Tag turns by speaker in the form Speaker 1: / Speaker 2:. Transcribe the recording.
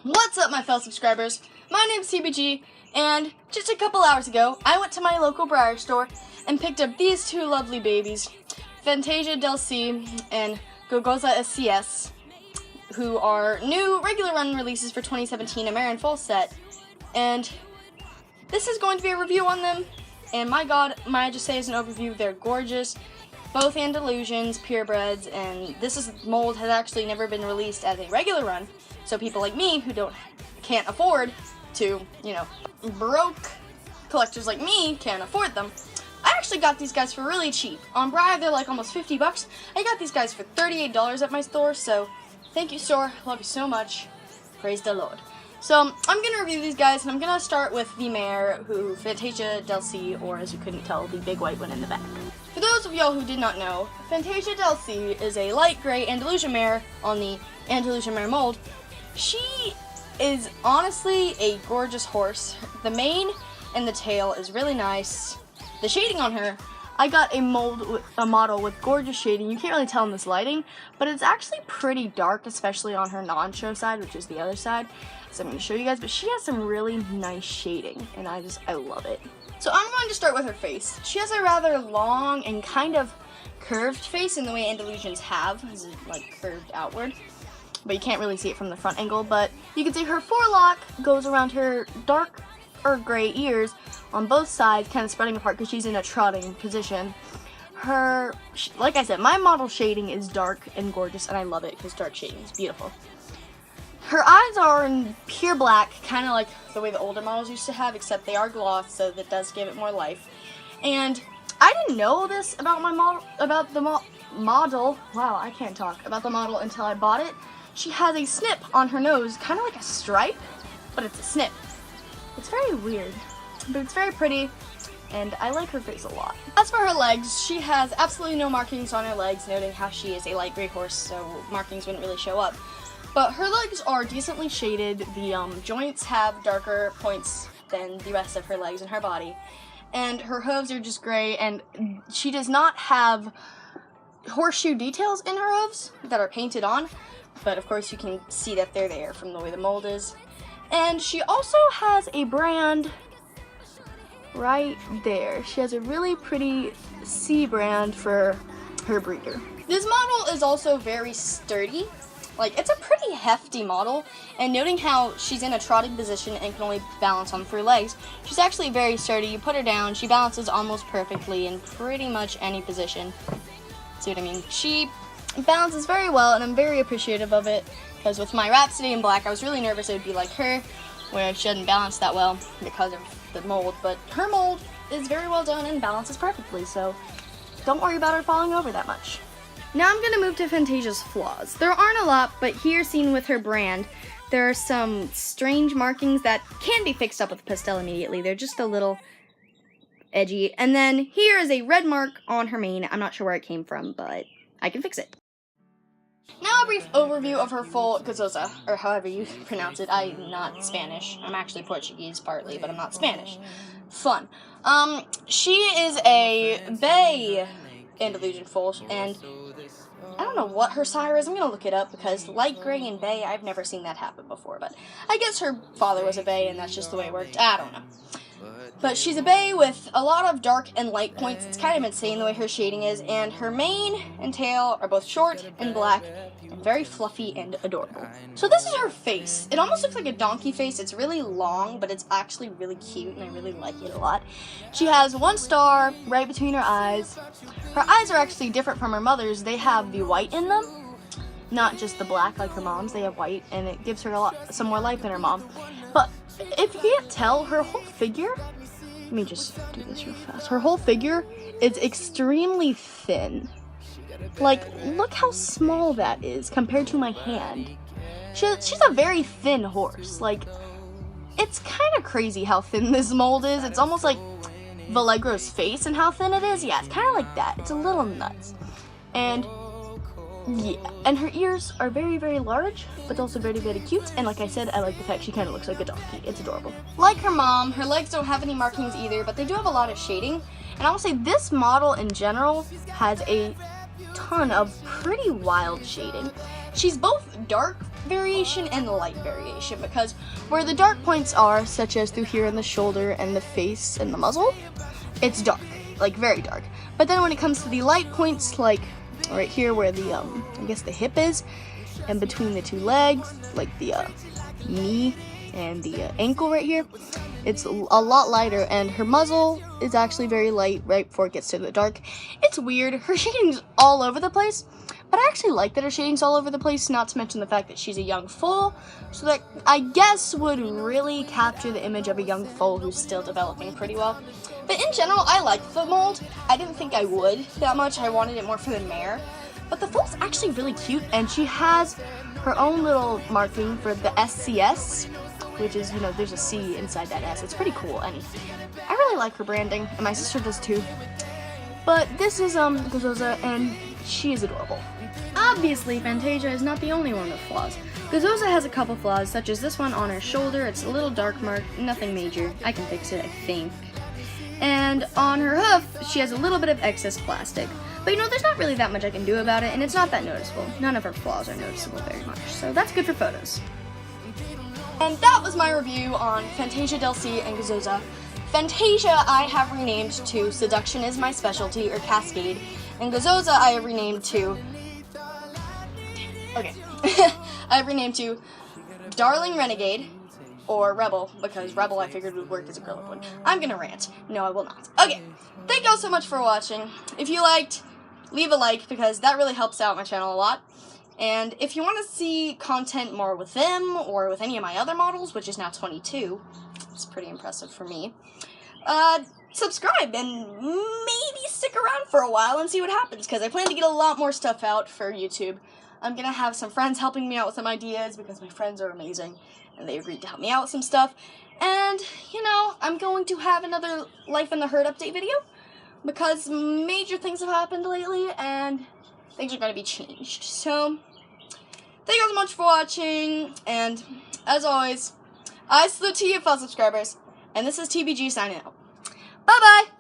Speaker 1: What's up, my fellow subscribers? My name's CBG, and just a couple hours ago, I went to my local Breyer store and picked up these two lovely babies, Fantasia Del C and Gozosa SCS, who are new regular run releases for 2017 American Fall set. And this is going to be a review on them, and my god, might I just say as an overview, they're gorgeous. Both Andalusians, purebreds, and this mold has actually never been released as a regular run, so people like me who can't afford to, broke collectors like me can't afford them. I actually got these guys for really cheap. On Breyer, they're like almost 50 bucks. I got these guys for $38 at my store, so thank you, store. Love you so much. Praise the Lord. So I'm going to review these guys, and I'm going to start with the mare, who Fantasia Del C, or as you couldn't tell, the big white one in the back. For those of y'all who did not know, Fantasia Del C is a light gray Andalusian mare on the Andalusian mare mold. She is honestly a gorgeous horse. The mane and the tail is really nice. The shading on her, I got a model with gorgeous shading. You can't really tell in this lighting, but it's actually pretty dark, especially on her non-show side, which is the other side. So I'm going to show you guys, but she has some really nice shading, and I love it. So I'm going to start with her face. She has a rather long and kind of curved face in the way Andalusians have, it's like curved outward. But you can't really see it from the front angle, but you can see her forelock goes around her dark or gray ears on both sides, kind of spreading apart because she's in a trotting position. Like I said, my model shading is dark and gorgeous, and I love it because dark shading is beautiful. Her eyes are in pure black, kind of like the way the older models used to have, except they are gloss, so that does give it more life. And I didn't know this about my model. Wow, I can't talk about the model until I bought it. She has a snip on her nose, kind of like a stripe, but it's a snip. It's very weird, but it's very pretty, and I like her face a lot. As for her legs, she has absolutely no markings on her legs, noting how she is a light gray horse, so markings wouldn't really show up. But her legs are decently shaded. The joints have darker points than the rest of her legs and her body. And her hooves are just gray, and she does not have horseshoe details in her hooves that are painted on. But of course you can see that they're there from the way the mold is. And she also has a brand right there. She has a really pretty C brand for her breeder. This model is also very sturdy. Like, it's a pretty hefty model, and noting how she's in a trotting position and can only balance on 3 legs, she's actually very sturdy. You put her down, she balances almost perfectly in pretty much any position. See what I mean? She balances very well, and I'm very appreciative of it, because with my Rhapsody in black, I was really nervous it would be like her, where she doesn't balance that well because of the mold, but her mold is very well done and balances perfectly, so don't worry about her falling over that much. Now I'm going to move to Fantasia's flaws. There aren't a lot, but here, seen with her brand, there are some strange markings that can be fixed up with pastel immediately. They're just a little edgy. And then here is a red mark on her mane. I'm not sure where it came from, but I can fix it. Now a brief overview of her full Gozosa, or however you pronounce it. I'm not Spanish. I'm actually Portuguese partly, but I'm not Spanish. Fun. She is a bay Andalusian foal, and I don't know what her sire is. I'm going to look it up because light gray and bay, I've never seen that happen before. But I guess her father was a bay and that's just the way it worked. I don't know. But she's a bay with a lot of dark and light points. It's kind of insane the way her shading is. And her mane and tail are both short and black and very fluffy and adorable. So this is her face. It almost looks like a donkey face. It's really long, but it's actually really cute and I really like it a lot. She has 1 star right between her eyes. Her eyes are actually different from her mother's. They have the white in them, not just the black like her mom's. They have white, and it gives her some more life than her mom. But if you can't tell, her whole figure, let me just do this real fast. Her whole figure is extremely thin. Like, look how small that is compared to my hand. She's a very thin horse. Like, it's kind of crazy how thin this mold is. It's almost like Vallegro's face and how thin it is. Yeah, it's kind of like that. It's a little nuts. And yeah, and her ears are very, very large, but also very, very cute. And like I said, I like the fact she kind of looks like a donkey. It's adorable. Like her mom, her legs don't have any markings either, but they do have a lot of shading. And I will say this model in general has a ton of pretty wild shading. She's both dark variation and light variation, because where the dark points are, such as through here in the shoulder and the face and the muzzle, it's dark, like very dark. But then when it comes to the light points, like right here where the, I guess the hip is, and between the two legs, like the knee and the ankle right here, it's a lot lighter, and her muzzle is actually very light right before it gets to the dark. It's weird. Her shading's all over the place, but I actually like that her shading's all over the place, not to mention the fact that she's a young foal, so that I guess would really capture the image of a young foal who's still developing pretty well. But in general, I like the mold. I didn't think I would that much. I wanted it more for the mare. But the foal's actually really cute, and she has her own little marking for the SCS, which is, you know, there's a C inside that S. It's pretty cool, and I really like her branding, and my sister does too. But this is Gozosa, and she is adorable. Obviously, Fantasia is not the only one with flaws. Gozosa has a couple flaws, such as this one on her shoulder. It's a little dark mark, nothing major. I can fix it, I think. And on her hoof, she has a little bit of excess plastic. But you know, there's not really that much I can do about it, and it's not that noticeable. None of her flaws are noticeable very much, so that's good for photos. And that was my review on Fantasia Del C and Gozosa. Fantasia I have renamed to Seduction is My Specialty, or Cascade, and Gozosa I have renamed to... Okay. I have renamed to Darling Renegade, or Rebel, because Rebel I figured would work as a girl one. I'm gonna rant. No, I will not. Okay, thank y'all so much for watching. If you liked, leave a like, because that really helps out my channel a lot. And if you want to see content more with them, or with any of my other models, which is now 22, it's pretty impressive for me, subscribe and maybe stick around for a while and see what happens, because I plan to get a lot more stuff out for YouTube. I'm gonna have some friends helping me out with some ideas, because my friends are amazing, and they agreed to help me out with some stuff. And, you know, I'm going to have another Life in the Herd update video, because major things have happened lately, and things are going to be changed. So, thank you so much for watching, and as always, I salute to you fellow subscribers, and this is TBG signing out. Bye-bye!